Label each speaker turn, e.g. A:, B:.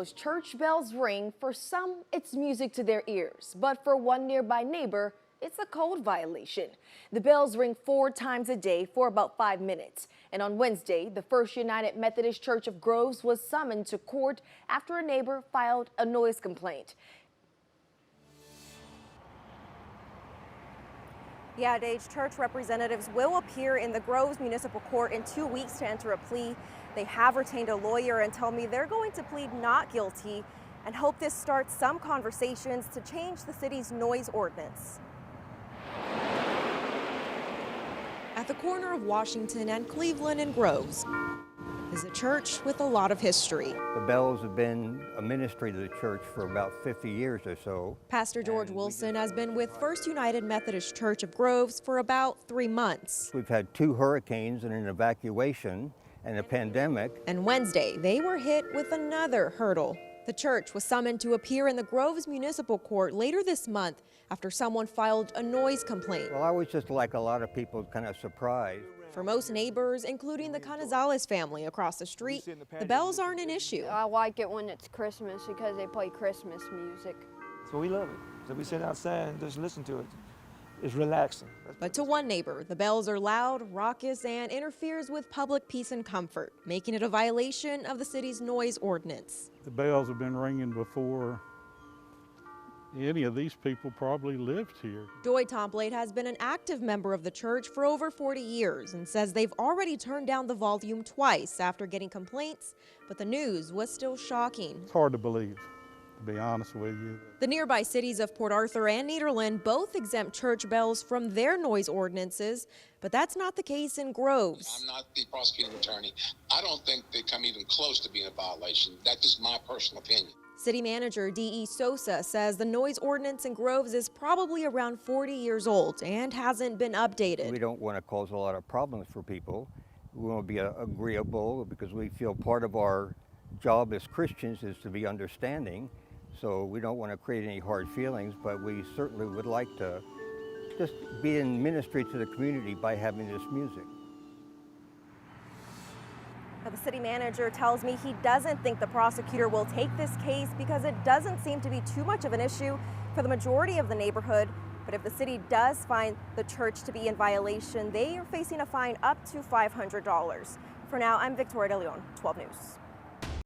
A: those church bells ring, for some, it's music to their ears. But for one nearby neighbor, it's a code violation. The bells ring 4 times a day for about 5 minutes. And on Wednesday, the First United Methodist Church of Groves was summoned to court after a neighbor filed a noise complaint.
B: Yeah, Dage, church representatives will appear in the Groves Municipal Court in 2 weeks to enter a plea. They have retained a lawyer and tell me they're going to plead not guilty and hope this starts some conversations to change the city's noise ordinance. At the corner of Washington and Cleveland and Groves is a church with a lot of history.
C: The bells have been a ministry to the church for about 50 years or so.
B: Pastor George Wilson has been with First United Methodist Church of Groves for about 3 months.
C: We've had 2 hurricanes and an evacuation and a pandemic.
B: And Wednesday, they were hit with another hurdle. The church was summoned to appear in the Groves Municipal Court later this month after someone filed a noise complaint.
C: Well, I was just like a lot of people, kind of surprised.
B: For most neighbors, including the Canizales family across the street, the bells aren't an issue.
D: I like it when it's Christmas because they play Christmas music.
E: So we love it. So we sit outside and just listen to it. It's relaxing.
B: But to one neighbor, the bells are loud, raucous, and interferes with public peace and comfort, making it a violation of the city's noise ordinance.
F: The bells have been ringing before any of these people probably lived here.
B: Joy Tomplate has been an active member of the church for over 40 years and says they've already turned down the volume twice after getting complaints, but the news was still shocking.
F: It's hard to believe, to be honest with you.
B: The nearby cities of Port Arthur and Nederland both exempt church bells from their noise ordinances, but that's not the case in Groves.
G: I'm not the prosecuting attorney. I don't think they come even close to being a violation. That's just my personal opinion.
B: City Manager D.E. Sosa says the noise ordinance in Groves is probably around 40 years old and hasn't been updated.
C: We don't want to cause a lot of problems for people. We want to be agreeable because we feel part of our job as Christians is to be understanding. So we don't want to create any hard feelings, but we certainly would like to just be in ministry to the community by having this music.
B: The city manager tells me he doesn't think the prosecutor will take this case because it doesn't seem to be too much of an issue for the majority of the neighborhood. But if the city does find the church to be in violation, they are facing a fine up to $500. For now, I'm Victoria De Leon, 12 News.